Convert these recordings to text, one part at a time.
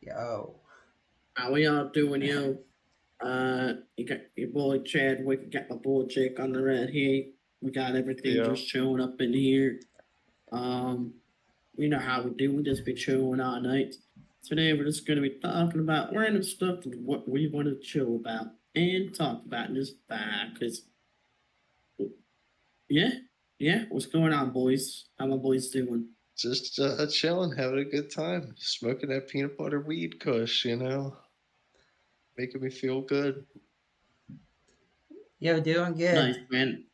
Yo. How we all doing, yo? You got your boy Chadwick, you got my boy Jake on the red here. We got everything Yeah. just showing up in here. Um, you know how we do. We just be chilling all night. Today we're just gonna be talking about random stuff and what we want to chill about and talk about in this vibe. Cause yeah, yeah. What's going on, boys? How my boys doing? Just chilling, having a good time, smoking that peanut butter weed kush, making me feel good. Yo, doing good. Nice, man.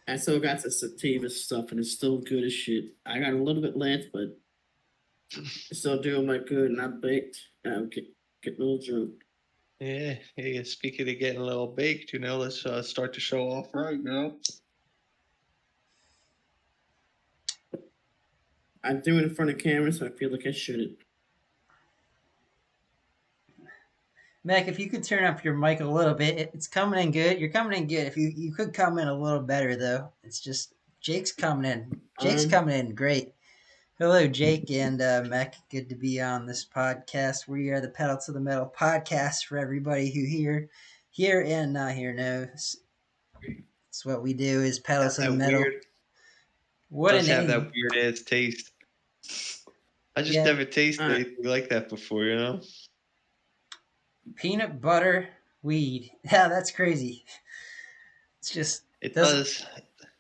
I still got the sativa stuff, and it's still good as shit. I got a little bit left, but it's still doing my good, and I baked. And I'm getting a little drunk. Yeah, hey, speaking of getting a little baked, let's start the show off right now. I'm doing it in front of camera, so I feel like I shouldn't. Mac, if you could turn up your mic a little bit, it's coming in good. You're coming in good. If you could come in a little better though. It's just Jake's coming in. Jake's Um, coming in great. Hello, Jake and Mac. Good to be on this podcast. We are the Pedal to the Metal podcast for everybody who here and not here knows. It's what we do is pedal Got to the that metal. weird, What a does have name. that weird ass taste. I just Yeah, never tasted alright. anything like that before. peanut butter weed. Yeah, that's crazy. It's just It does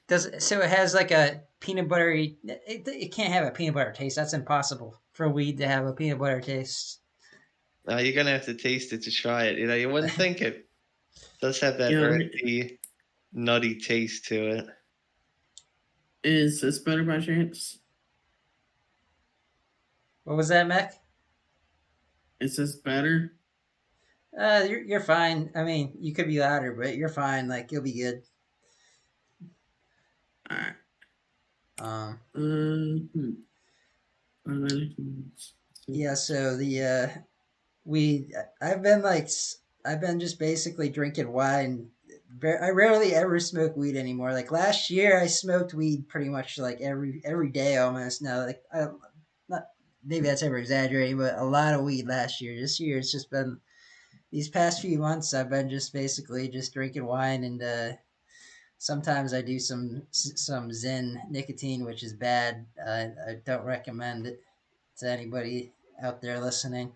does. does so it has like a peanut buttery. It can't have a peanut butter taste. That's impossible for weed to have a peanut butter taste. You're gonna have to taste it to try it. You wouldn't think it. Does have that You know, earthy, nutty taste to it. is this better by chance? What was that, Mac? Is this better? You're fine. I mean, you could be louder, but you're fine. Like you'll be good. Alright. Um, Hmm. yeah. So the weed. I've been just basically drinking wine. I rarely ever smoke weed anymore. Like last year, I smoked weed pretty much like every day almost. Now, like not maybe that's ever exaggerating, but a lot of weed last year. This year, it's just been these past few months. I've been just basically just drinking wine, and sometimes I do some Zen nicotine, which is bad. I don't recommend it to anybody out there listening,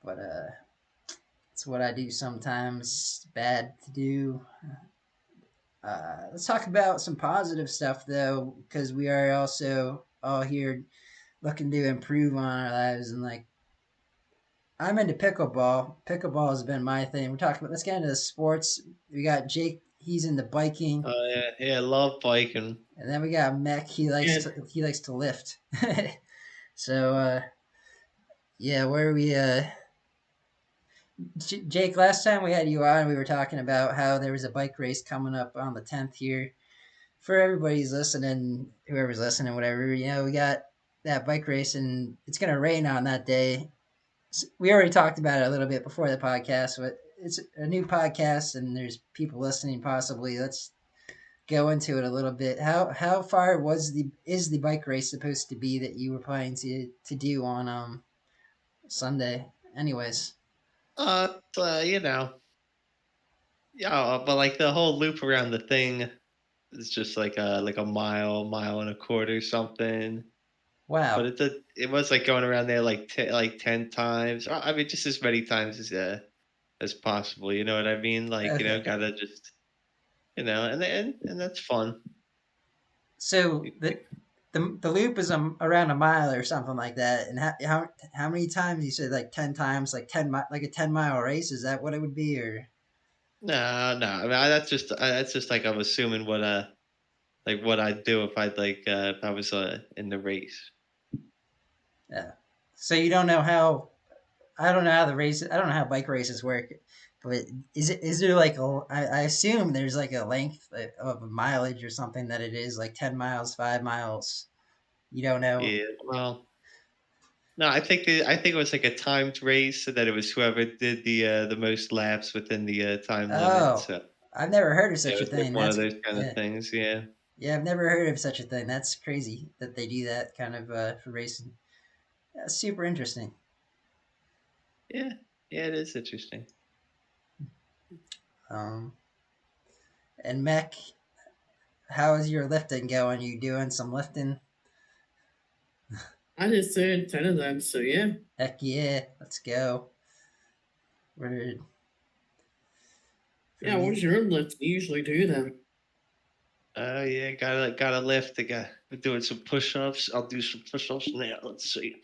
but it's what I do sometimes. It's bad to do. Let's talk about some positive stuff though, because we are also all here looking to improve on our lives. And like, I'm into pickleball. Pickleball has been my thing. We're talking about. Let's get into the sports. We got Jake. He's into biking, Yeah, yeah, I love biking. and then we got Meck. Yeah, He likes to lift. So yeah, where we Jake, last time we had you on, we were talking about how there was a bike race coming up on the 10th here. For everybody's listening, whoever's listening, whatever, we got that bike race and it's going to rain on that day. We already talked about it a little bit before the podcast, but it's a new podcast and there's people listening possibly. Let's go into it a little bit. How far is the bike race supposed to be that you were planning to do on Sunday? Anyways. You know, yeah, but like the whole loop around the thing is just like a mile and a quarter something. But Wow. it was like going around there like 10 times. I mean, just as many times as possible. You know what I mean? Like Okay. gotta just and that's fun. So the loop is around a mile or something like that. And how many times you said like 10 times, like like a 10 mile race? Is that what it would be, or No, no. I mean, that's just like I'm assuming what I'd do if I was in the race. yeah? So you don't know how I don't know how the race I don't know how bike races work, but is there like I assume there's like a length of mileage or something that it is like 10 miles, 5 miles. You don't know. Yeah. Well, no, I think it was like a timed race, so that it was whoever did the most laps within the time limit. Oh, So I've never heard of such a it's like thing. one of That's those kind of yeah. things. Yeah. Yeah, I've never heard of such a thing. That's crazy that they do that kind of for racing. That's super interesting. Yeah, yeah, it is interesting. Um, and Meck, how is your lifting going? You doing some lifting? I just did 10 of them, so yeah. Heck yeah, let's go. We're for Yeah, what's me. your lift? You usually do them. Oh yeah, gotta lift. We're doing some push-ups. I'll do some push-ups now. Let's see.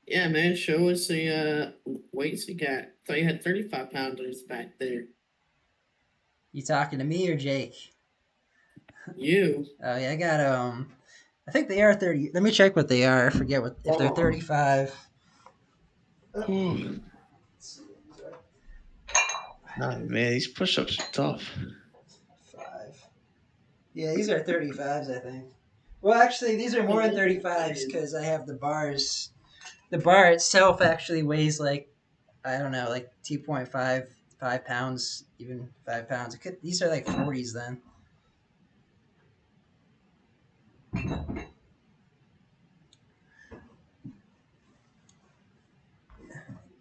Yeah, man, show us the weights you got. Thought you had 35 pounders back there. You talking to me or Jake? You. Oh yeah, I got I think they are 30. Let me check what they are. I forget what if they're 35. Ooh, nah, man, these push-ups are tough. 5. Yeah, these are 35s, I think. Well, actually, these are more than 35s because I have the bars. The bar itself actually weighs like, I don't know, like 2.5 pounds, even 5 pounds. These are like 40s then.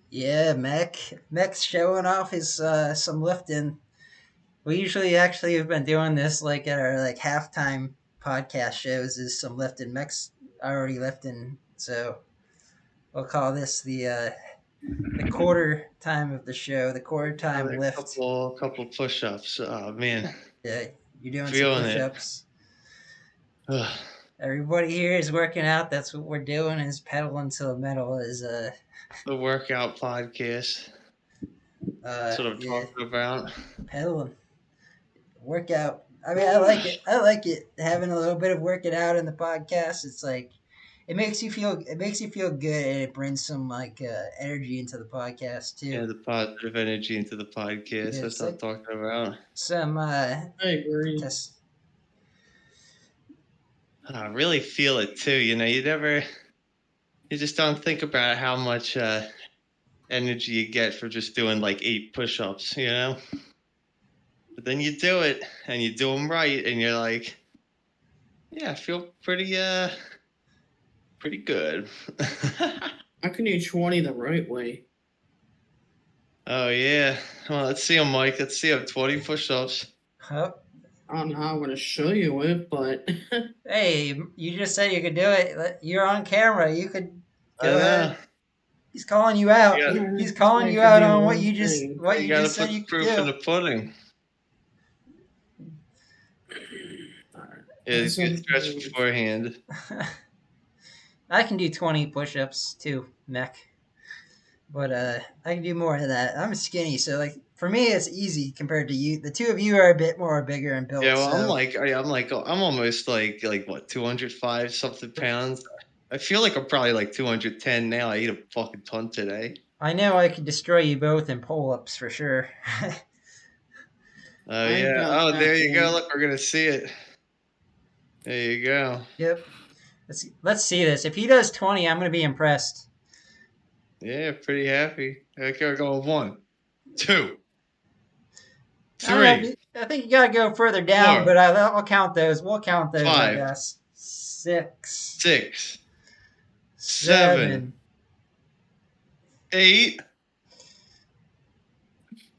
Yeah, Meck's showing off his some lifting. We usually actually have been doing this like at our like halftime podcast shows is some lifting. Meck's already lifting, so we'll call this the quarter time of the show, the quarter time Another lift. couple push-ups. Oh man, Yeah, you're doing some feeling it. push-ups. Ugh. Everybody here is working out. That's what we're doing. Is pedaling to the metal. Is The workout podcast. That's what I'm yeah, talking about. pedaling workout. I mean, I like it. I like it having a little bit of working out in the podcast. It's like it makes you feel good, and it brings some like energy into the podcast too. Yeah, the positive energy into the podcast. Yeah, That's it's what I'm like talking about. some I agree. test. I really feel it too. You just don't think about how much energy you get for just doing like 8 push-ups, But then you do it and you do them right, and you're like, yeah, I feel pretty good. I can do 20 the right way. Oh yeah. Well, let's see them, Mike. Let's see them. 20 push-ups. Oh, I don't know how I'm going to show you it, but hey, you just said you could do it. You're on camera. You could I go know. ahead. He's calling you out. You got He's just calling like you to out do on one thing. what you you got to just put said the you could proof in do. the pudding. Alright. Yeah, it's good stretch beforehand. I can do 20 push-ups too, Meck. But I can do more of that. I'm skinny, so like for me it's easy compared to you. The two of you are a bit more bigger and Yeah, built, well, so I'm almost like what 205 something pounds. I feel like I'm probably like 210 now. I ate a fucking ton today. I know I could destroy you both in pull-ups for sure. Oh I yeah. got Oh, there that you go. one. Look, we're gonna see it. There you go. Yep. Let's see this. If he does 20, I'm gonna be impressed. Yeah, pretty happy. Okay, we're going 1, 2, I don't know. 3, I think you gotta go further down, 4, but I'll count those. We'll count those, I 5, guess. 6, 6, 7, 7. 8,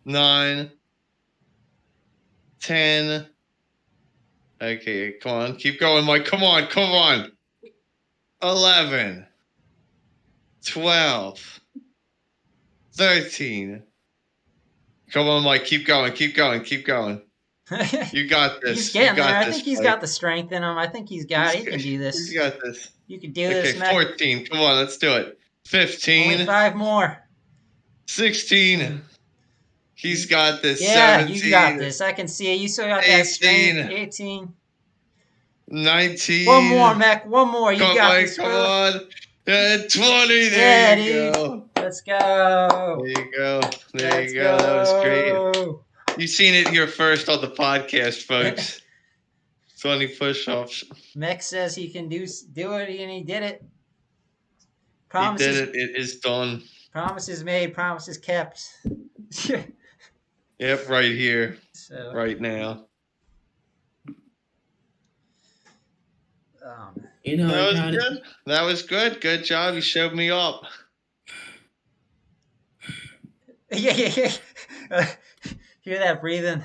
9, 10. Okay, come on. Keep going, Mike. Come on, come on. 11, 12, 13. Come on, Mike. Keep going, keep going, keep going. You got He's this. You getting there. got I this, think he's got Mike. the strength in him. I think he's got it. He can do He's this. got this. You can do Okay, this, Mac. 14. Come on, let's do it. Only 15, 5 more. 16. He's got this. Yeah, you got 17, this. I can see it. You still got that strength. 18, 18. One more, 19. Mac. One more. You Come got on, this, come bro. on. And 20. Yeah, There you dude. go. Let's go. There you go. There Let's you go. That was great. go. You seen it here first on the podcast, folks. 20 push-ups. Meck says he can do it, and he did it. He did Promises, it. It is done. promises made, promises kept. Yep, right here, So, right now. um, I That was kind of. good. That was good. Good job. You showed me up. Yeah, yeah, yeah. Uh, hear that breathing?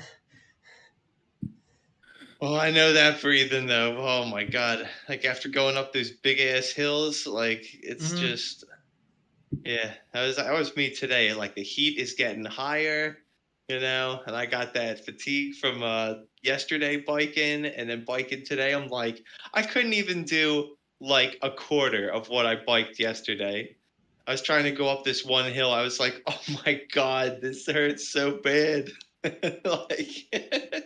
Well, I know that breathing though. Oh my god! Like after going up those big ass hills, like it's Hmm. just yeah. That was me today. Like the heat is getting higher, and I got that fatigue from yesterday biking, and then biking today. I'm like, I couldn't even do like a quarter of what I biked yesterday. I was trying to go up this one hill. I was like, oh my god, this hurts so bad. like, uh,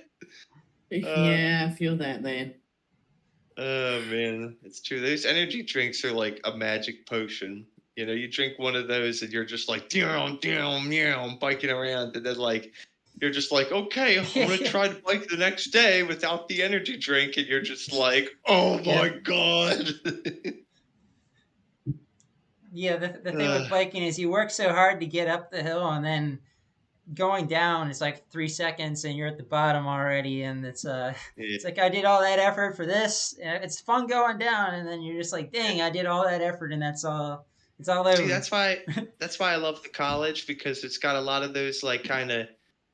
Yeah, I feel that, man. oh man, it's true. Those energy drinks are like a magic potion. You drink one of those and you're just like down, down, meow, biking around, and then like you're just like, okay, I'm Yeah, gonna yeah, try to bike the next day without the energy drink, and you're just like, oh my yep. god. Yeah, the thing with uh, biking is you work so hard to get up the hill, and then going down is like 3 seconds, and you're at the bottom already. And yeah. it's like I did all that effort for this. It's fun going down, and then you're just like, dang, I did all that effort, and that's all. It's all See, over. that's why I love the college because it's got a lot of those like kind of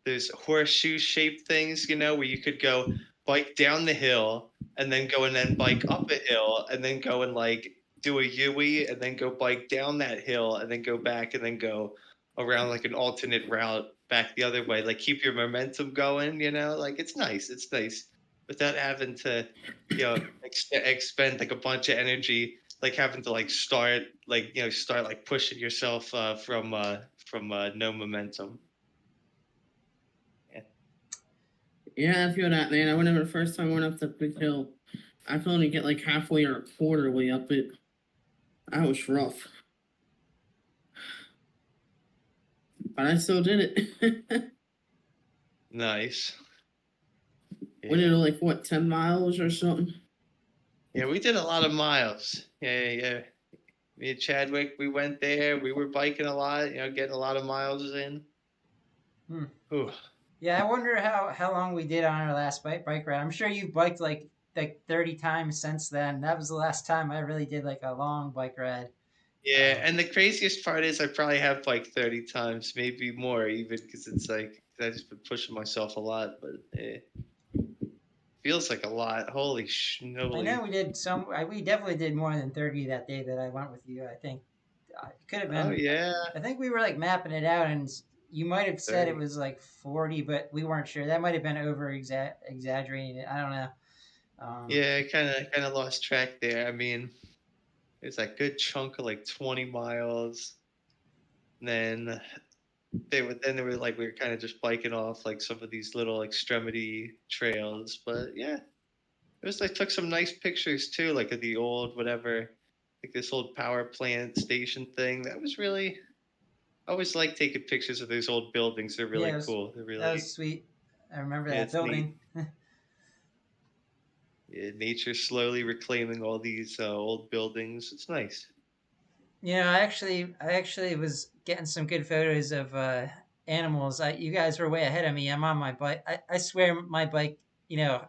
those horseshoe shaped things, where you could go bike down the hill and then go and then bike up a hill and then go and like do a Yui and then go bike down that hill and then go back and then go around like an alternate route back the other way. Like keep your momentum going. Like it's nice. It's nice without having to, expend like a bunch of energy like having to like start like pushing yourself from no momentum. Yeah. Yeah, I feel that, man. I remember the first time I went up that big hill. I could only get like halfway or a quarter way up it. That was rough, but I still did it. Nice. We did Yeah. like what 10 miles or something. Yeah, we did a lot of miles. Yeah, yeah, yeah. Me and Chadwick, we went there. We were biking a lot, getting a lot of miles in. Hmm. Whew. Yeah, I wonder how long we did on our last bike ride. I'm sure you've biked like 30 times since then. That was the last time I really did like a long bike ride. Yeah, Um, and the craziest part is I probably have like 30 times, maybe more even, because it's like I've just been pushing myself a lot, but it feels like a lot. Holy I know schnoly. we did some. We definitely did more than 30 that day that I went with you. I think it could have Oh been. yeah, I think we were like mapping it out, and you might have said it 30. was like 40, but we weren't sure. That might have been over exaggerating it. I don't know. Um, Yeah, kind of lost track there. I mean, there's that good chunk of like 20 miles. And then they were like we were kind of just biking off like some of these little extremity trails. But yeah, it was like took some nice pictures too, like of the old whatever, like this old power plant station thing. That was really I always like taking pictures of those old buildings. They're yeah, really cool. They're that really was sweet. I remember yeah, that it's neat. building. Yeah, nature slowly reclaiming all these old buildings. It's nice. I actually was getting some good photos of animals. You guys were way ahead of me. I'm on my bike. I swear my bike. You know,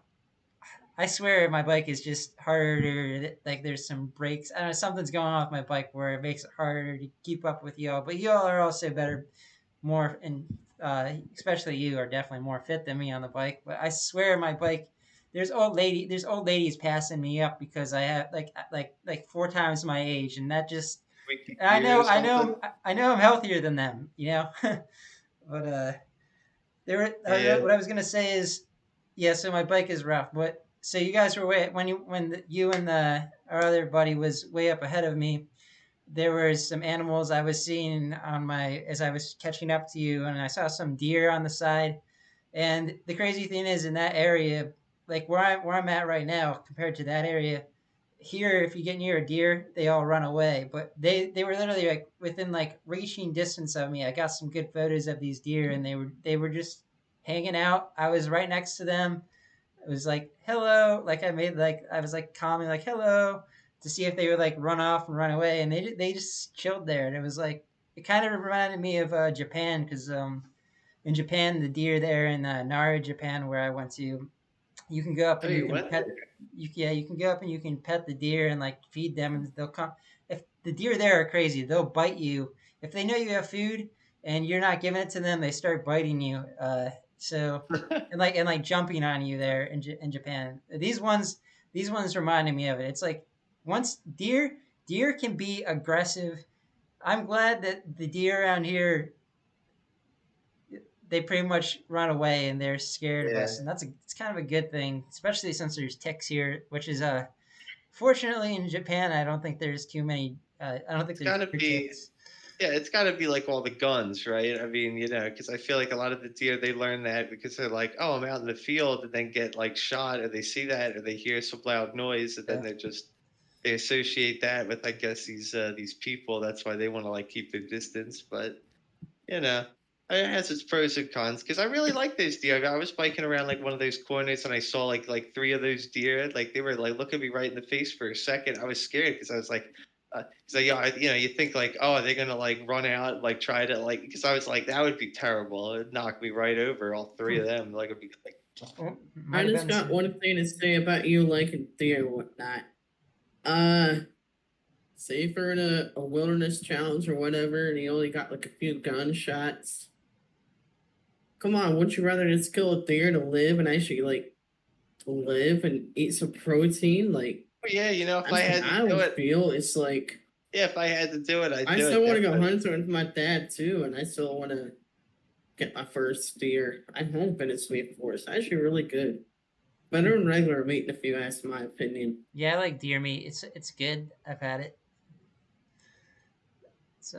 I swear my bike is just harder. Like there's some brakes. I don't know. Something's going on with my bike where it makes it harder to keep up with y'all. But y'all are also better, more, and especially you are definitely more fit than me on the bike. But I swear my bike. There's old ladies passing me up because I have like 4 times my age, and that just Winky I gear know, or I something. know, I know I'm healthier than them, but Yeah. what I was gonna say is, yeah. So my bike is rough, but so you guys were way you and our other buddy was way up ahead of me. There was some animals I was seeing on my as I was catching up to you, and I saw some deer on the side. And the crazy thing is, in that area, like where I'm at right now, compared to that area, here if you get near a deer, they all run away. But they were literally like within like reaching distance of me. I got some good photos of these deer, and they were just hanging out. I was right next to them. It was like hello, like I was like calming like hello to see if they would like run off and run away, and they just chilled there, and it was like it kind of reminded me of Japan because in Japan, the deer there in Nara, Japan, where I went to, You can go up Oh, and you you can went pet. there. You can go up and you can pet the deer and like feed them, and they'll come. If the deer there are crazy, they'll bite you if they know you have food and you're not giving it to them. They start biting you. So and like jumping on you there in Japan. These ones reminded me of it. It's like once deer can be aggressive. I'm glad that the deer around here they pretty much run away and they're scared of Yeah. us, and it's kind of a good thing, especially since there's ticks here, which is fortunately in Japan I don't think there's too many. I don't think It's there's gotta deer be ticks. Yeah, it's got to be like all the guns, right? I mean, because I feel like a lot of the deer they learn that because they're like, oh, I'm out in the field, and then get like shot, or they see that, or they hear some loud noise, and then Yeah. they associate that with, I guess, these people. That's why they want to like keep their distance. But you know, it has its pros and cons. Because I really like those deer. I was biking around like one of those corners, and I saw like three of those deer. Like they were like looking me right in the face for a second. I was scared because I was like, so yeah, you think like, oh, are they gonna like run out, like try to like? Because I was like, that would be terrible. It'd knock me right over, all three of them. Like it'd be like, Oh, might I have just been got some. one thing to say about you liking deer and whatnot. Uh, say if you're in a wilderness challenge or whatever, and you only got like a few gunshots. Come on, wouldn't you rather just kill a deer to live and actually like live and eat some protein? Like oh, yeah, if I that's what had to I do would it, feel. It's like yeah, if I had to do it, I'd I do still it want to go definitely. hunting with my dad too, and I still want to get my first deer. I haven't been in Sweet Forest. Actually, really good. Better than regular meat, if you ask my opinion. Yeah, I like deer meat. It's good. I've had it. It's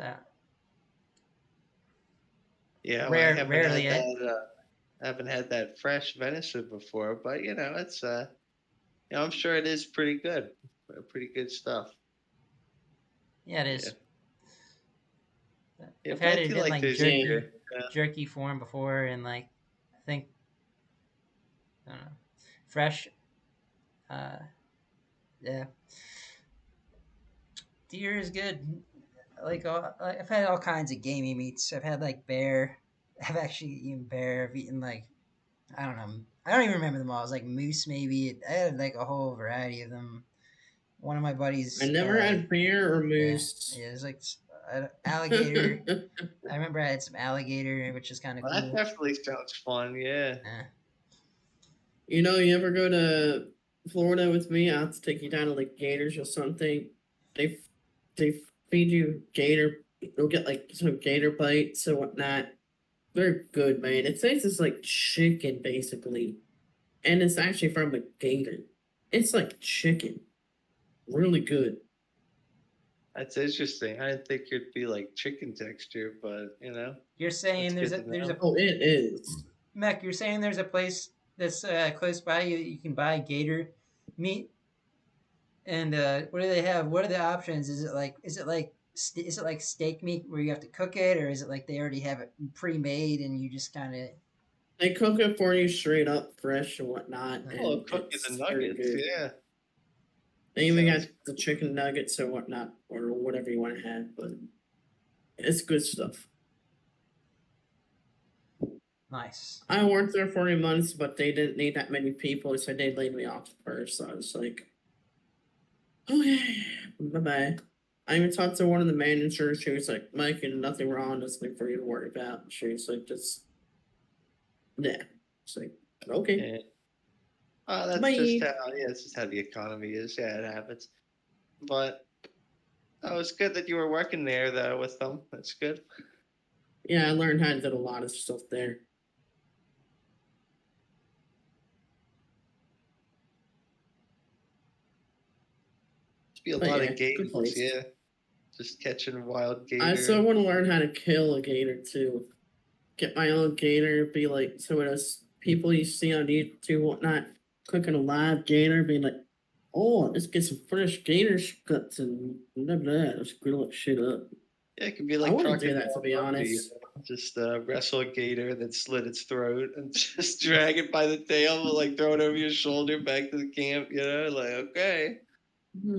Yeah, well, I rarely. haven't had that fresh venison before, but it's I'm sure it is pretty good. Pretty good stuff. Yeah, it Yeah. is. Yeah, I've but had I it do in like like those Yeah, deer. jerky form before, and like I think I don't know, fresh. Uh, yeah, deer is good. I've had all kinds of gamey meats. I've had like bear. I've actually eaten bear. I've eaten like I don't know. I don't even remember them all. It was like moose maybe. I had like a whole variety of them. One of my I buddies. never had bear or Yeah, moose. yeah. It was like alligator. I remember I had some alligator, which is kind of Well, that cool. definitely sounds fun. Yeah. Yeah. You ever go to Florida with me? I'll have to take you down to like Gators or something. They they feed you gator. You'll get like some gator bites and whatnot. They're good, man. It tastes like chicken basically, and it's actually from a gator. It's like chicken, really good. That's interesting. I didn't think it'd be like chicken texture, but You're saying that's good to there's know. a Oh, it is. Mech. You're saying there's a place that's close by you that you can buy gator meat. And what do they have? What are the options? Is it like steak meat where you have to cook it, or is it like they already have it pre-made and you just kind of They cook it for you straight up, fresh and whatnot, Oh, and cooking the it's very nuggets. good. Yeah. They even got Sounds. the chicken nuggets or whatnot, or whatever you want to have, but it's good stuff. nice? I worked there for 8 months, but they didn't need that many people, so they laid me off first. So I was like, okay, bye bye. I even talked to one of the managers. She was like, Mike, there's nothing wrong. Nothing for you to worry about. She was like, just, yeah. It's like, okay, Yeah. That's just bye. how. Yeah, it's just how the economy is. Yeah, it happens. But it's good that you were working there though with them. That's good. Yeah, I learned how to do a lot of stuff there. Must be a But lot yeah, of good gators. place. Yeah. Just catching wild I still gator. want to learn how to kill a gator too. Get my own gator, be like some of those people you see on YouTube, whatnot, cooking a live gator, being like, oh, let's get some fresh gator guts and blah blah. Let's grill that shit up. Yeah, it could be I like want to do crocodile that to be Dundee. honest. Just wrestle a gator, then slit its throat, and just drag it by the tail, like throw it over your shoulder back to the camp. Like okay,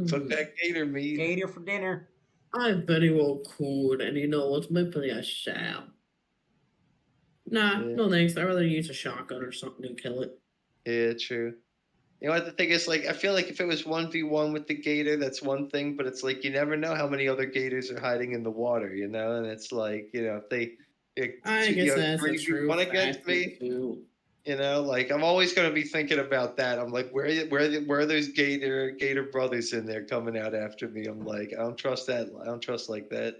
cook Hmm. that gator meat. Gator for dinner. I very well could, and you know what? Maybe I shall. Nah, Yeah. no thanks. I'd rather use a shotgun or something to kill it. Yeah, true. You know what the thing is? Like, I feel like if it was 1v1 with the gator, that's one thing, but it's like you never know how many other gators are hiding in the water, you know? And it's like, if they, I guess that's a true 3v1 against factor me, too. like I'm always gonna be thinking about that. I'm like, where are those gator brothers in there coming out after me? I'm like, I don't trust that. I don't trust like that.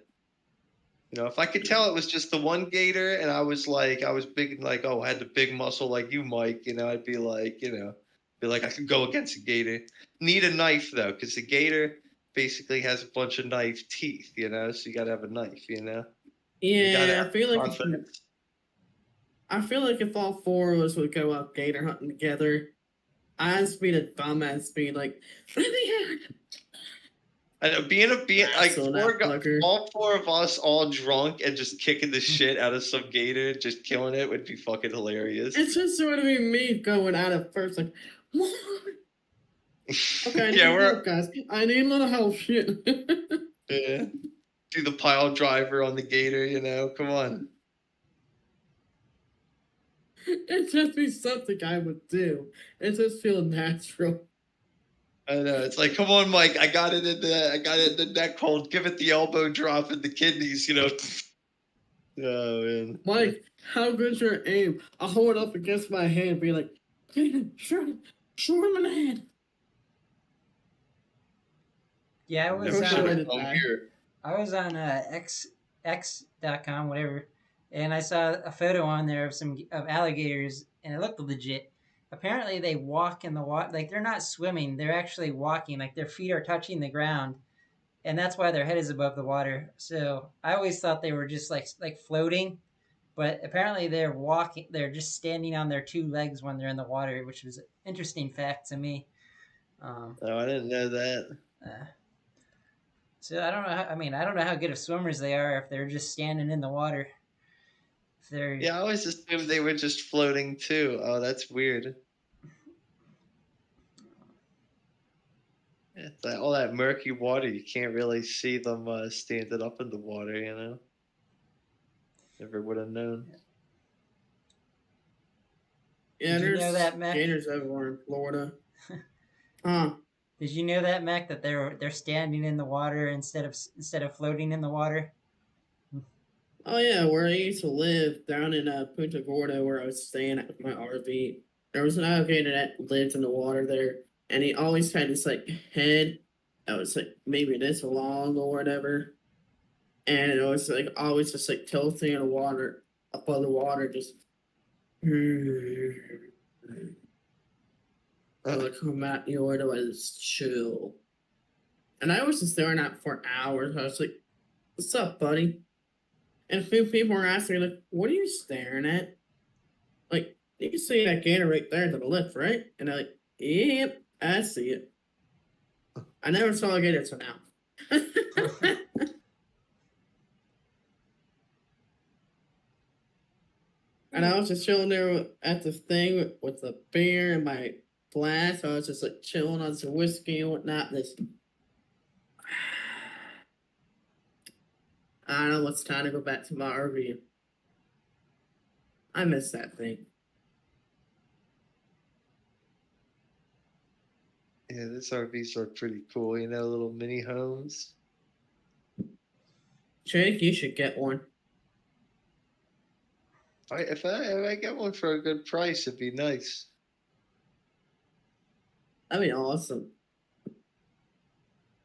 If I could tell it was just the one gator and I was big and like, oh, I had the big muscle like you, Mike, I'd be like, I could go against a gator. Need a knife though, because the gator basically has a bunch of knife teeth, so you gotta have a knife, You gotta Yeah, have confidence. I feel like if all four of us would go out gator hunting together, I'd just be the dumbass being like, let me out. And being like Wrestle that fucker. all four of us all drunk and just kicking the shit out of some gator, just killing it would be fucking hilarious. It's just sort of be me going out at first, like, what? Okay, I need Yeah, help, guys. I need a little help. Shit. yeah, do the pile driver on the gator, come on. It just be something I would do. It just feel natural. I know. It's like, come on, Mike. I got it in the neck hold. Give it the elbow drop and the kidneys. Oh man. Mike, how good's your aim? I'll hold it up against my hand, be like, shoot him in the head. Yeah, Never tried it. I was on x.com, whatever, and I saw a photo on there of alligators, and it looked legit. Apparently, they walk in the water, like they're not swimming; they're actually walking, like their feet are touching the ground, and that's why their head is above the water. So I always thought they were just like floating, but apparently they're walking. They're just standing on their two legs when they're in the water, which was an interesting fact to me. Oh, I didn't know that. Uh, so I don't know. I don't know how good of swimmers they are if they're just standing in the water. If they're Yeah, I always assumed they were just floating too. Oh, that's weird. Yeah, all that murky water, you can't really see them standing up in the water. Never would have known. Yeah, Did you know there's that, Meck? gators everywhere in Florida. Huh. Did you know that, Meck, that they're standing in the water instead of floating in the water? Oh yeah, where I used to live down in Punta Gorda, where I was staying at with my RV, there was an alligator that lived in the water there, and he always had this like head that was like maybe this long or whatever, and it was like always just like tilting in the water, above the water, just. I would come at you or otherwise chill. And I was just staring at it for hours. I was like, "What's up, buddy?" And a few people were asking me, like, "What are you staring at?" Like, you can see that gator right there to the left, right? And I'm like, "Yep, I see it." I never saw a gator until now. And I was just chilling there at the thing with the beer and my glass. I was just like chilling on some whiskey and whatnot. This, I don't know what's time to go back to my RV. I miss that thing. Yeah, this RVs are pretty cool. Little mini homes. Jake, you should get one. If I get one for a good price, it'd be nice. That'd be awesome.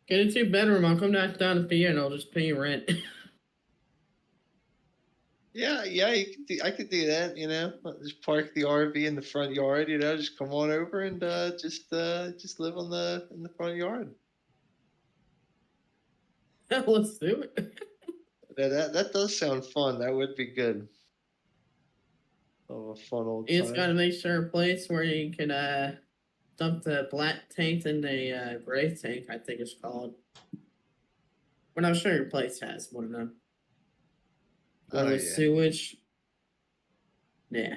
Get a 2-bedroom. I'll come down to pay you and I'll just pay you rent. Yeah, I could do that. Just park the RV in the front yard. Just come on over and just live in the front yard. Let's do it. That does sound fun. That would be good. Oh, a fun old You just time. gotta make sure a place where you can dump the black tank in the gray tank, I think it's called. But I'm sure your place has one of them. Oh, The yeah. sewage. Yeah.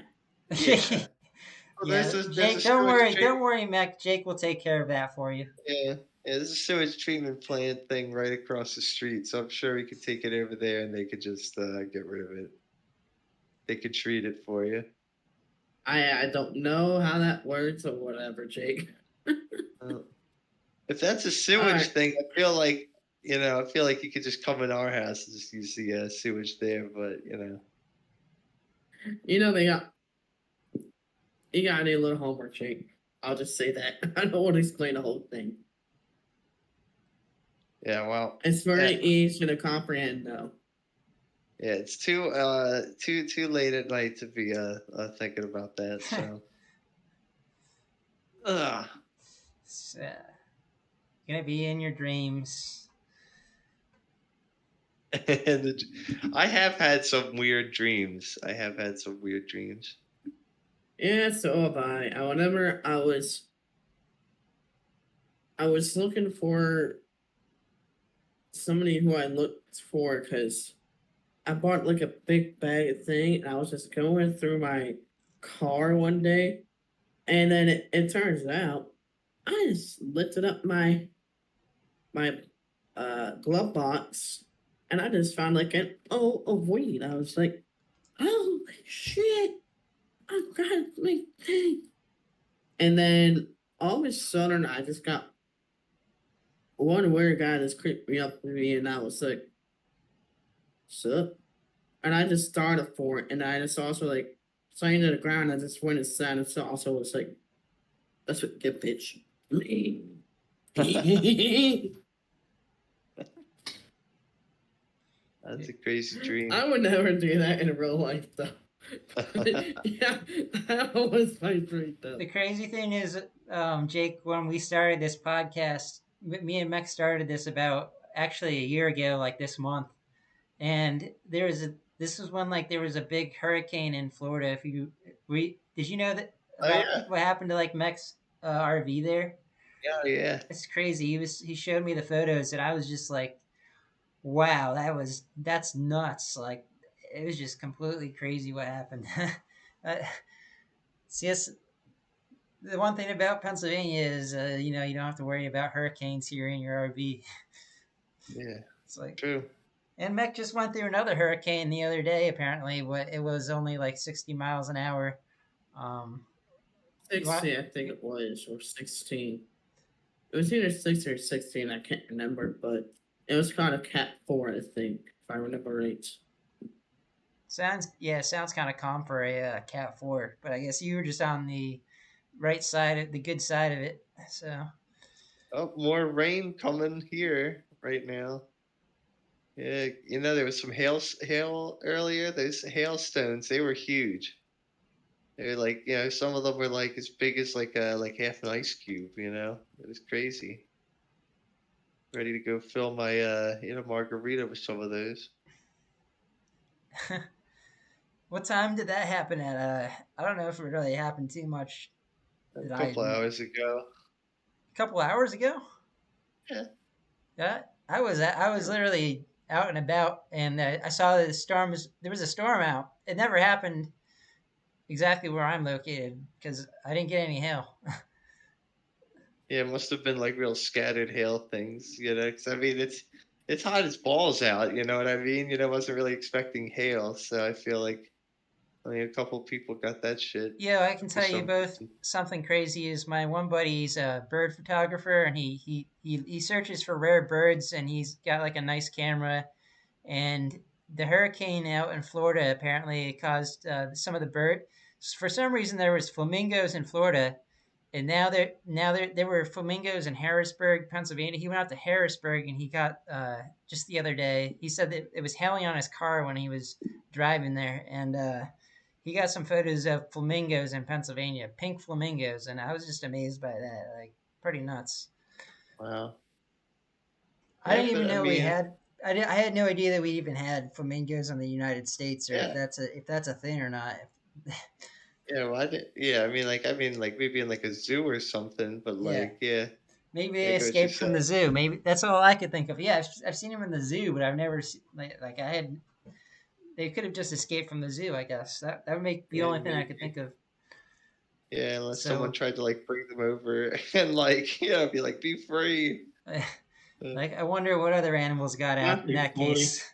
Yeah. Well, Yeah, there's a Jake, don't worry, Meck. Jake will take care of that for you. Yeah, there's a sewage treatment plant thing right across the street, so I'm sure we could take it over there and they could just get rid of it. They could treat it for you. I don't know how that works or whatever, Jake. Uh, if that's a All sewage right. thing, I feel like you could just come in our house and just use the sewage there. But You know they got you got a little homework, Jake. I'll just say that. I don't want to explain the whole thing. yeah, well, It's yeah, very easy to comprehend, though. yeah, it's too late at night to be thinking about that. So, ugh. It's gonna be in your dreams. I have had some weird dreams. I have had some weird dreams. Yeah, so have I. Whenever I was looking for somebody who I looked for because I bought like a big bag of thing, and I was just going through my car one day, and then it turns out I just lifted up my glove box, and I just found like an O of weed. I was like, "Oh shit! I've got my thing." And then all of a sudden, I just got one weird guy that's creeped me up with me, and I was like, "Sup?" And I just started for it, and I just also like saying to the ground. I just went inside, and so also was like, "That's what get bitch." That's a crazy dream. I would never do that in real life, though. Yeah, that was my dream, though. The crazy thing is, Jake, when we started this podcast, me and Meck started this about actually a year ago, like this month, and this was when like there was a big hurricane in Florida. If you did you know that Oh about yeah, what happened to like Meck's RV there? yeah, yeah. It's crazy. He showed me the photos, and I was just like, wow, that's nuts. Like it was just completely crazy what happened. uh, it's just the one thing about Pennsylvania is, you don't have to worry about hurricanes here in your RV. Yeah, It's like, true. and Meck just went through another hurricane the other day. Apparently, it was only like 60 miles an hour. Um, you want 60, I think it was, or 16. It was either 6 or 16, I can't remember, but it was kind of Cat 4, I think, if I remember right. sounds kind of calm for a Cat 4, but I guess you were just on the right side, of the good side of it. So Oh, more rain coming here right now. Yeah, there was some hail earlier. Those hailstones, they were huge. They were like, some of them were like as big as like half an ice cube. It was crazy. Ready to go fill my margarita with some of those. what time did that happen at? I don't know if it really happened too much. A That I couple hours ago. A couple hours ago. Yeah. Yeah, I was Yeah. literally out and about, and I saw the storm. There was a storm out. It never happened exactly where I'm located because I didn't get any hail. Yeah, it must have been like real scattered hail things, 'cause I mean it's hot as balls out, you know what I mean? Wasn't really expecting hail, so I feel like only a couple people got that shit Yeah, I can for tell you some both reason. something crazy. Is my one buddy's a bird photographer, and he searches for rare birds, and he's got like a nice camera. And the hurricane out in Florida apparently caused some of the bird. For some reason, there was flamingos in Florida, and there were flamingos in Harrisburg, Pennsylvania. He went out to Harrisburg, and he got just the other day. He said that it was hailing on his car when he was driving there, and he got some photos of flamingos in Pennsylvania, pink flamingos, and I was just amazed by that. Like pretty nuts. Wow. I Yeah, didn't even but I know we mean, had. I had no idea that we even had flamingos in the United States, or yeah. if that's a thing or not. Yeah, well, I mean, like maybe in like a zoo or something, but Yeah, like, yeah, maybe yeah, they go what you escaped from the said. zoo. Maybe that's all I could think of. Yeah, I've seen them in the zoo, but I've never like I had. They could have just escaped from the zoo. I guess that would make the Yeah, only thing I could maybe. think of. Yeah, unless someone So, tried to like bring them over and like, be like, be free. Uh, like, I wonder what other animals got out That'd in be that funny. case.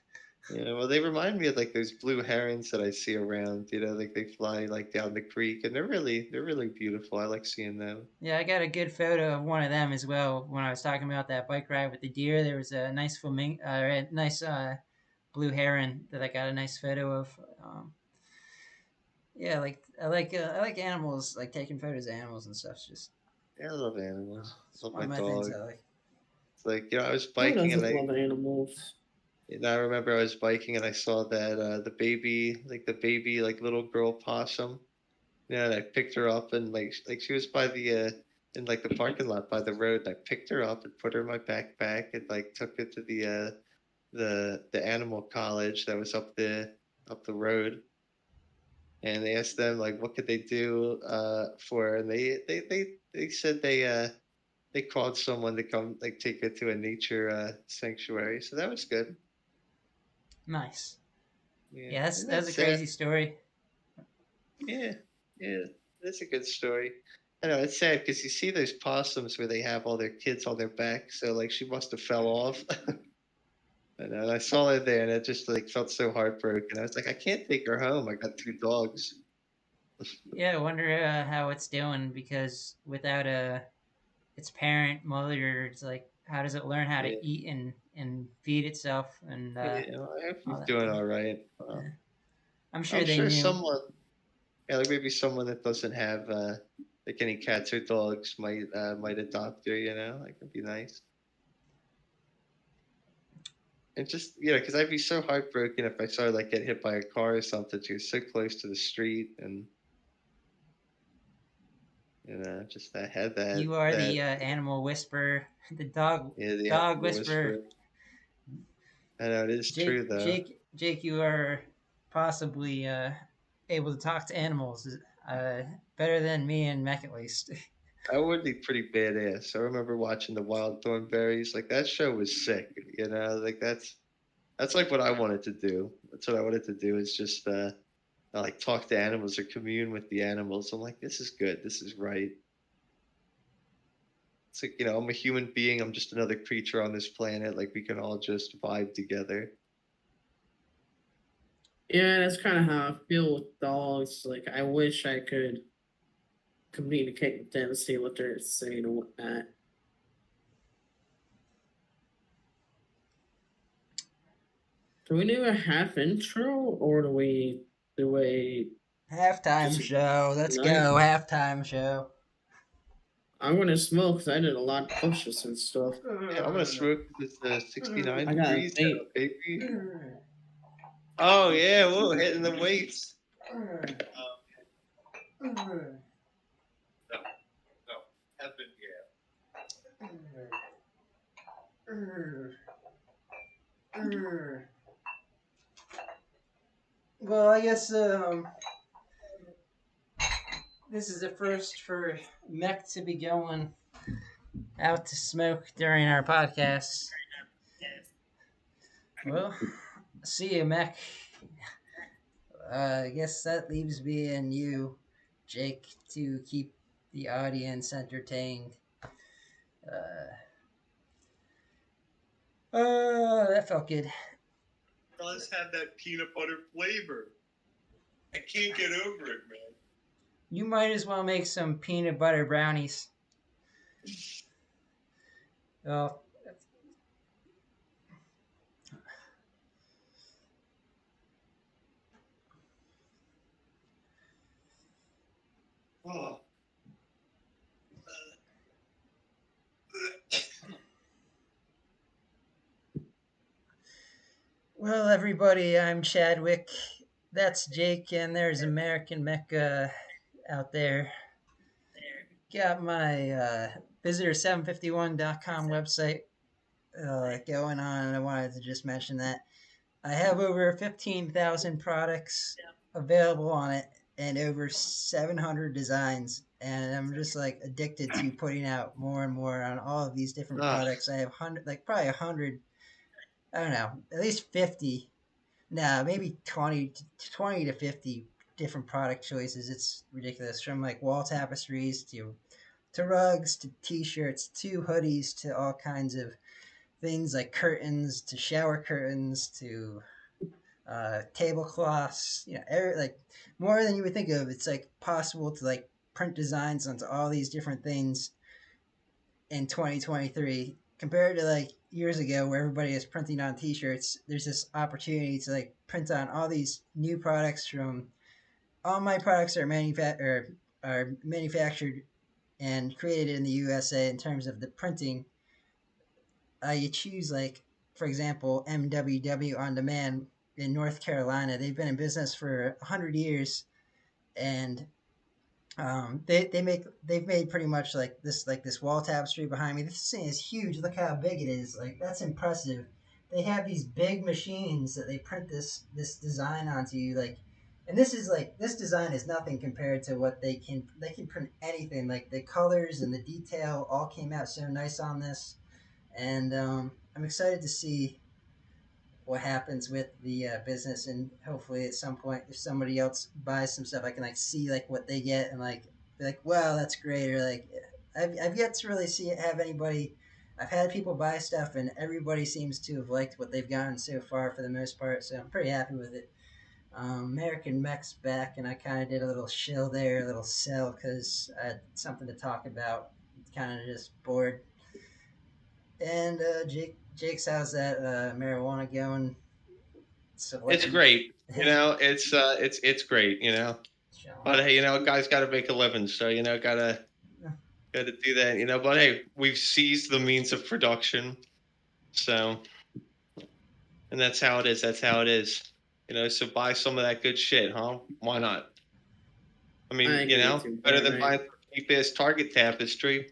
Yeah, well, they remind me of like those blue herons that I see around. Like they fly like down the creek, and they're really beautiful. I like seeing them. Yeah, I got a good photo of one of them as well. When I was talking about that bike ride with the deer, there was a nice a nice blue heron that I got a nice photo of. Yeah, like I like animals, like taking photos of animals and stuff. It's just Yeah, I love animals. it's Love one my of my things dog. I like. It's like I was Who biking and doesn't love animals? I remember I was biking and I saw that the baby like little girl possum. Yeah, and I picked her up and like she was by the in like the parking lot by the road. And I picked her up and put her in my backpack and like took her to the animal college that was up the road. And they asked them like what could they do for her, and they said they called someone to come like take her to a nature sanctuary. So that was good. Nice. Yeah, Yeah, and that's a that's sad. crazy story. Yeah, yeah, that's a good story. I know it's sad because you see those possums where they have all their kids on their back, so like she must have fell off. And I saw her there, and it just like felt so heartbroken. I was like, I can't take her home. I got two dogs. Yeah, I wonder how it's doing because without its parent mother, it's like how does it learn how to Yeah, eat and feed itself and yeah. Well, I hope all she's that doing thing. all right. Yeah. I'm sure I'm they sure knew. someone, yeah, like maybe someone that doesn't have like any cats or dogs might adopt her. Like it'd be nice. And just because I'd be so heartbroken if I saw her like get hit by a car or something. She was so close to the street, and just I had You that are the that animal whisperer, the the dog animal whisperer. whisperer. I know it is true though. Jake, you are possibly able to talk to animals uh, better than me and Meck at least. I would be pretty badass. I remember watching the Wild Thornberries. Like that show was sick. Like that's like what I wanted to do. That's what I wanted to do is just like talk to animals or commune with the animals. I'm like, this is good. This is right. It's like, I'm a human being. I'm just another creature on this planet. Like we can all just vibe together. Yeah, that's kind of how I feel with dogs. Like, I wish I could communicate with them, see what they're saying and whatnot. Do we do a half intro or do we do a Halftime just show. Let's night? go. Halftime show. I'm gonna smoke because I did a lot of pushes and stuff. Yeah, I'm gonna smoke. It's 69 I got degrees vape. out, baby. Oh yeah, whoa, hitting the weights. No, no, haven't Well, I guess this is the first for Meck to be going out to smoke during our podcast. Well, see you, Meck. I guess that leaves me and you, Jake, to keep the audience entertained. Uh, that felt good. does have that peanut butter flavor. I can't get over it, man. You might as well make some peanut butter brownies. Oh, Oh. well, everybody, I'm Chadwick. That's Jake, and there's American Mecca out there. Got my visitor751.com website going on, and I wanted to just mention that. I have over 15,000 products available on it and over 700 designs. And I'm just like addicted to putting out more and more on all of these different Ah, products. I have probably 100, I don't know, at least 50. No, maybe 20 to 50 different product choices. It's ridiculous. From like wall tapestries to rugs to t-shirts to hoodies to all kinds of things like curtains to shower curtains to tablecloths, like more than you would think of. It's like possible to like print designs onto all these different things in 2023 compared to like years ago where everybody is printing on t-shirts. There's this opportunity to like print on all these new products. From all my products are manufactured and created in the USA. In terms of the printing, you choose, like, for example, MWW On Demand in North Carolina. They've been in business for 100 years, and they've made pretty much like this wall tapestry behind me. This thing is huge. Look how big it is. Like, that's impressive. They have these big machines that they print this design onto you. Like, and this design is nothing compared to what they can print anything. Like, the colors and the detail all came out so nice on this, and I'm excited to see what happens with the business, and hopefully at some point if somebody else buys some stuff I can like see like what they get and like be like, wow, that's great. Or like, I've yet to really see it have anybody. I've had people buy stuff and everybody seems to have liked what they've gotten so far for the most part, so I'm pretty happy with it. American Meck's back, and I kind of did a little shill there, a little sell, because I had something to talk about. Kind of just bored. And Jake's, how's that marijuana going? So what It's you great. It's great. showing? But hey, a guy's got to make a living, so gotta do that. But hey, we've seized the means of production, so and that's how it is. That's how it is. So buy some of that good shit, huh? Why not? I I mean, agree with you better there, than man. buying some cheap-ass Target tapestry.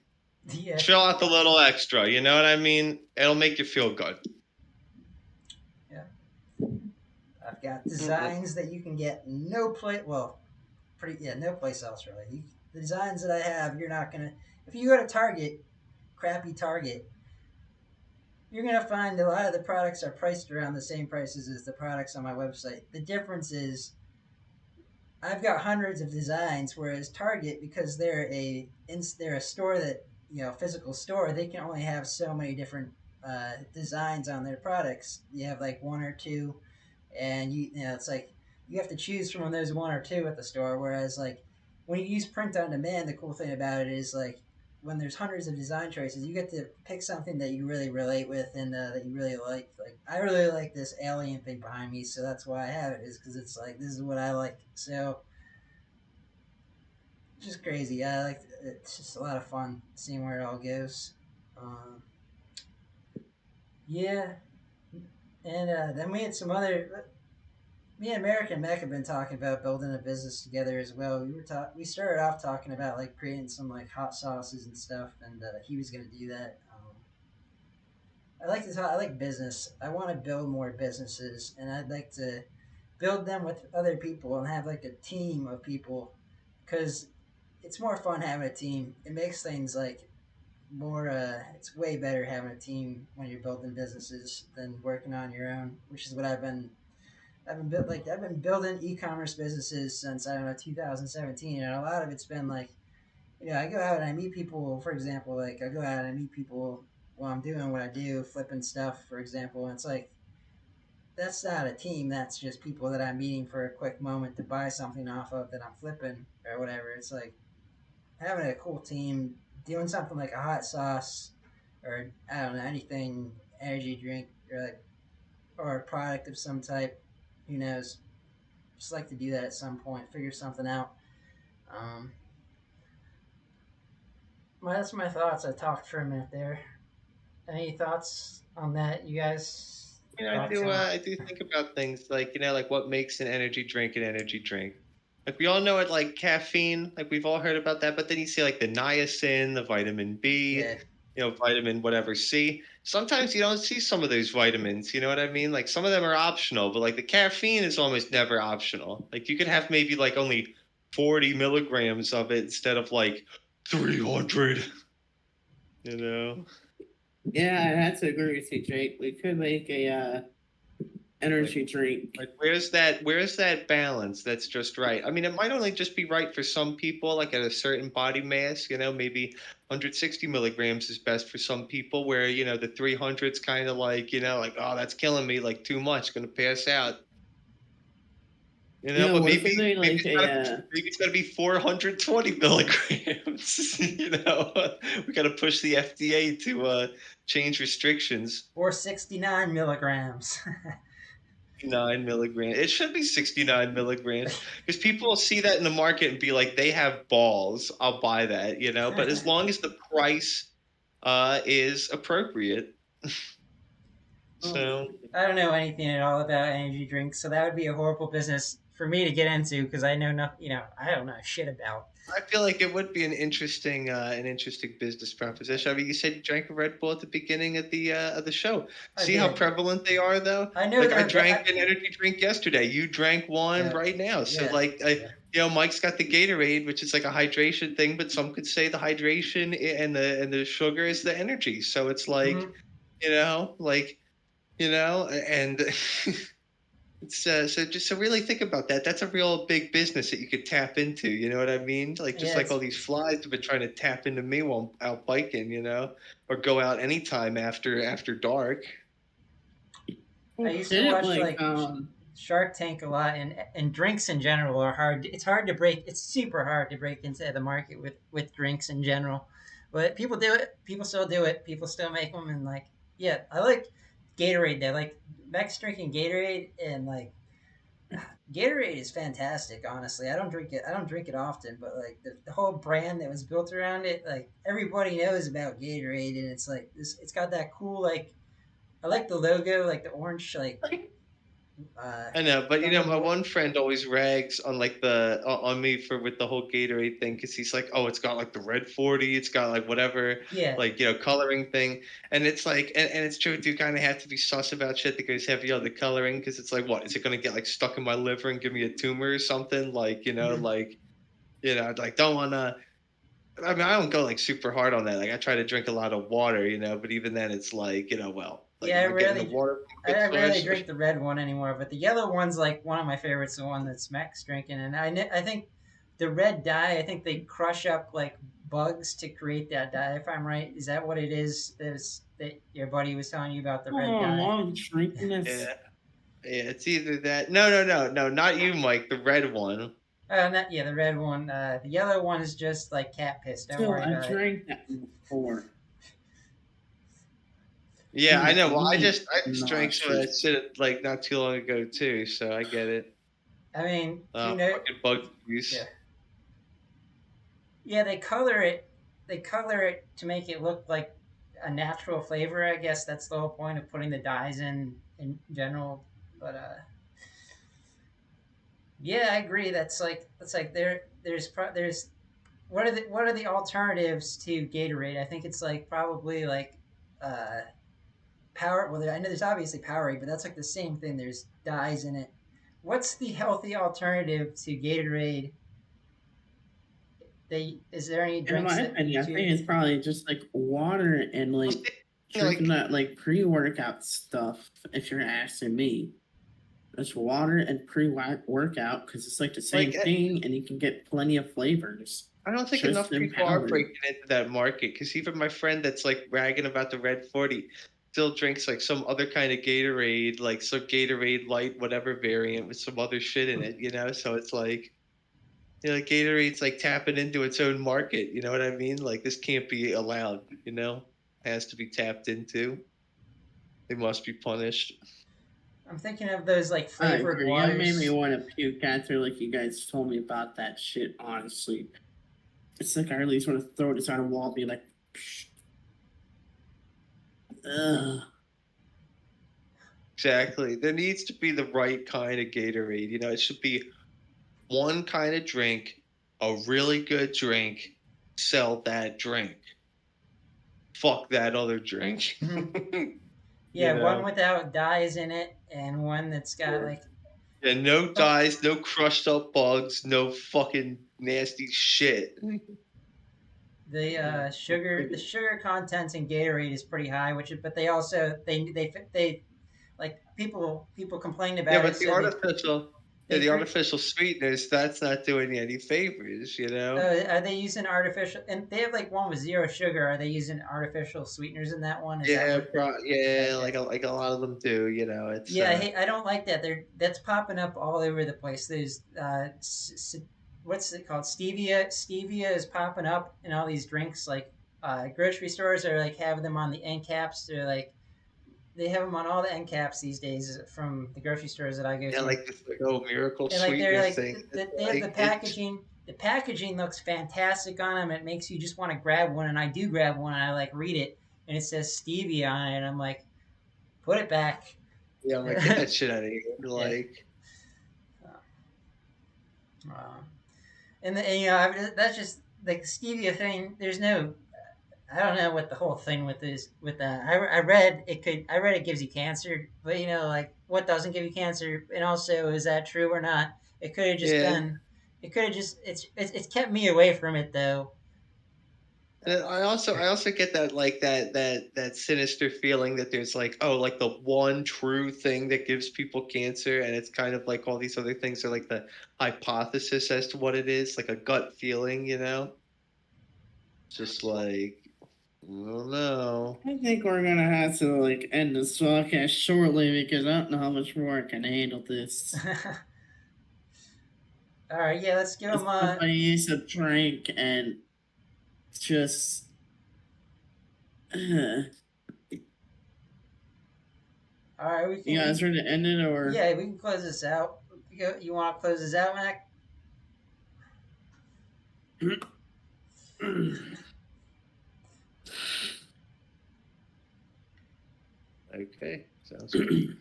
Yeah, Fill out the little extra. You know what I mean? It'll make you feel good. yeah. I've got Mm-mm. designs that you can get no place. Well, no place else really. The designs that I have, you're not gonna. If you go to Target, crappy Target, you're gonna find a lot of the products are priced around the same prices as the products on my website. The difference is I've got hundreds of designs, whereas Target, because they're a store that, physical store, they can only have so many different designs on their products. You have like one or two, and it's like you have to choose from those one or two at the store. Whereas like when you use print on demand, the cool thing about it is like when there's hundreds of design choices, you get to pick something that you really relate with and that you really like. Like, I really like this alien thing behind me, so that's why I have it. Is because it's like this is what I like. So it's just crazy. It's just a lot of fun seeing where it all goes. Um, yeah, and then we had some other. Me and American Mech have been talking about building a business together as well. We started off talking about like creating some like hot sauces and stuff, and he was gonna do that. I like this. I like business. I want to build more businesses, and I'd like to build them with other people and have like a team of people, because it's more fun having a team. It makes things like more. It's way better having a team when you're building businesses than working on your own, which is what I've been building e-commerce businesses since, I don't know, 2017, and a lot of it's been like, I go out and I meet people. For example, like I go out and I meet people while I'm doing what I do, flipping stuff, for example, and it's like that's not a team. That's just people that I'm meeting for a quick moment to buy something off of that I'm flipping or whatever. It's like having a cool team doing something like a hot sauce, or I don't know, anything, energy drink, or a product of some type. Who knows? Just like to do that at some point, figure something out. Um, that's my thoughts. I talked for a minute there. Any thoughts on that, you guys? I Thoughts do. on? I do think about things like like what makes an energy drink an energy drink. Like we all know it, like caffeine. Like we've all heard about that. But then you see like the niacin, the vitamin B, Yeah, vitamin whatever C. Sometimes you don't see some of those vitamins. You know what I mean? Like some of them are optional, but like the caffeine is almost never optional. Like you could have maybe like only 40 milligrams of it instead of like 300. You know. Yeah, I had to agree with you, Jake. We could make a Like energy drink. Like where's that balance that's just right? I mean, it might only just be right for some people, like at a certain body mass, maybe 160 milligrams is best for some people, where the 300's kind of like, like, oh, that's killing me, like too much, gonna pass out. You You know, know, but what if maybe they made maybe like it's a gotta maybe it's gotta be 420 milligrams. You know, we gotta push the FDA to change restrictions. or 69 milligrams. 9 milligrams. It should be 69 milligrams because people will see that in the market and be like, they have balls. I'll buy that, you know. But as long as the price is appropriate, oh, so I don't know anything at all about energy drinks, so that would be a horrible business for me to get into because I know nothing. I don't know shit about. I feel like it would be an interesting business proposition. I mean, you said you drank a Red Bull at the beginning of the show. I See how did. prevalent they are, though. I know Like I they're. drank an energy drink yesterday. You drank one Yeah, right now. So yeah, like, yeah. Mike's got the Gatorade, which is like a hydration thing, but some could say the hydration and the sugar is the energy. So it's like, Hmm. like and so really think about that. That's a real big business that you could tap into. You know what I mean? Like just Yeah, like all these flies have been trying to tap into me while I'm out biking, or go out anytime after dark. I well, used to didn't watch like like Shark Tank a lot, and drinks in general are hard. It's hard to break. It's super hard to break into the market with drinks in general, but people do it. People still do it. People still make them, and like, yeah, I like Gatorade. They like Meck's drinking Gatorade, and like Gatorade is fantastic. Honestly, I don't drink it. I don't drink it often, but like the whole brand that was built around it, like everybody knows about Gatorade, and it's like this. It's got that cool like. I like the logo, like the orange, like I know, but some of my the one friend always rags on like on me for with the whole Gatorade thing because he's like, oh, it's got like the red 40, it's got like whatever, yeah. like coloring thing, and it's like, and it's true, you kind of have to be sus about shit that goes heavy on the coloring because it's like, what is it gonna get like stuck in my liver and give me a tumor or something? Like Mhm. like don't wanna. I mean, I don't go like super hard on that. Like I try to drink a lot of water, but even then, it's like, well, like Yeah, am I getting the water from a I good rarely source? drink the red one anymore, but the yellow one's like one of my favorites. The one that's Max drinking, and I think the red dye. I think they crush up like bugs to create that dye. If I'm right, is that what it is? Is that your buddy was telling you about the red oh, dye? I'm drinking this. Yeah. Yeah, it's either that. No, no, no, no, not you, Mike. The red one. Not yeah, the red one. The yellow one is just like cat piss. Don't Still, worry I about it. drank that before. Yeah, And I it's know. Well, I really just I just drank some of that nauseous. shit like not too long ago too, so I get it. I mean, Fucking bug yeah, juice. yeah. They color it. They color it to make it look like a natural flavor. I guess that's the whole point of putting the dyes in general. But yeah, I agree. That's like there's what are the alternatives to Gatorade? I think it's like probably like uh, power. Well, I know there's obviously Powerade, but that's like the same thing. There's dyes in it. What's the healthy alternative to Gatorade? Is there any In drinks my that opinion, I YouTube? think it's probably just like water and Well, like see, drinking like that like pre-workout stuff. If you're asking me, it's water and pre-workout because it's like the like same thing, and you can get plenty of flavors I don't think just enough in people are powder. breaking into that market because even my friend that's like bragging about the red 40 still drinks like some other kind of Gatorade, like some Gatorade light, whatever variant with some other shit in it. So it's like. Gatorade's like tapping into its own market. You know what I mean? Like this can't be allowed. It has to be tapped into. They must be punished. I'm thinking of those like I flavored agree. It made me waters. want to puke after like you guys told me about that shit. Honestly, it's like I at least want to throw this on a wall, and be like, psh, ugh. Exactly. There needs to be the right kind of Gatorade. It should be one kind of drink, a really good drink, sell that drink. Fuck that other drink. Mhm. you Yeah, one know? without dyes in it, and one that's got like Yeah, no oh, dyes, no crushed up bugs, no fucking nasty shit. the sugar. The Friggin' sugar content in Gatorade is pretty high, but they also they like people complained Yeah, about it. but the Said artificial, Yeah, the drink. artificial sweeteners, that's not doing you any favors, you know? Are they using artificial? And they have like one with zero sugar. Are they using artificial sweeteners in that one? Is that Yeah, what? yeah, Okay. like a lot of them do, you know. It's Yeah, I don't like that. That's popping up all over the place. There's what's it called? Stevia. Stevia is popping up in all these drinks. Like grocery stores are like having them on the end caps. They're like they have them on all the end caps these days from the grocery stores that I go yeah, to. like this like oh miracle And like they're sweetener like thing. It's they have the like it's packaging. The packaging looks fantastic on them. It makes you just want to grab one, and I do grab one. And I like read it, and it says stevia on it. And I'm like, put it back. yeah, I'm like, get that shit out of here. Yeah. Like Uh, and you know that's just like the stevia thing. There's no, I don't know what the whole thing with is with that. I read it could. I read it gives you cancer, but you know like what doesn't give you cancer, and also is that true or not? It could have just yeah. been. It could have just. It's kept me away from it though. And I also get that like that sinister feeling that there's like oh like the one true thing that gives people cancer and it's kind of like all these other things are like the hypothesis as to what it is like a gut feeling, you know, just like I don't know. I think we're gonna have to like end this podcast shortly because I don't know how much more I can handle this. All right, yeah, let's give them. Somebody needs to drink and just. You All right, guys ready to end it or? Yeah, we can close this out. You want to close this out, Mac? Okay, sounds good.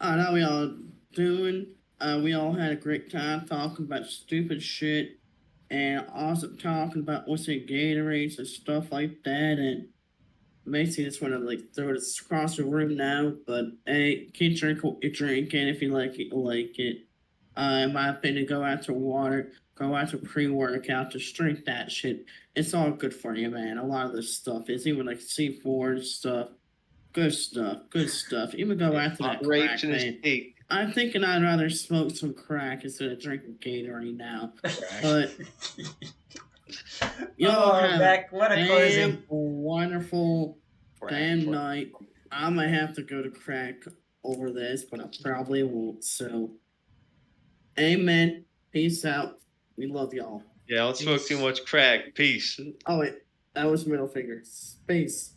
How we all doing? We all had a great time talking about stupid shit and also talking about what's in Gatorades and stuff like that. And basically, just want to like throw this across the room now. But hey, keep drinking what you're drinking. If you like it, you like it. In my opinion, go out to water, go out to pre-workout, just drink that shit. It's all good for you, man. A lot of this stuff is even like C4 stuff. Good stuff, good stuff. Even go after that crack, Operation is man. peak. I'm thinking I'd rather smoke some crack instead of drinking Gatorade now. But y'all have Mac, what a damn closing! wonderful damn Crack. night. I might have to go to crack over this, but I probably won't. So, amen. Peace out. We love y'all. Yeah, don't smoke too much crack. Peace. Oh wait, that was middle finger. Peace.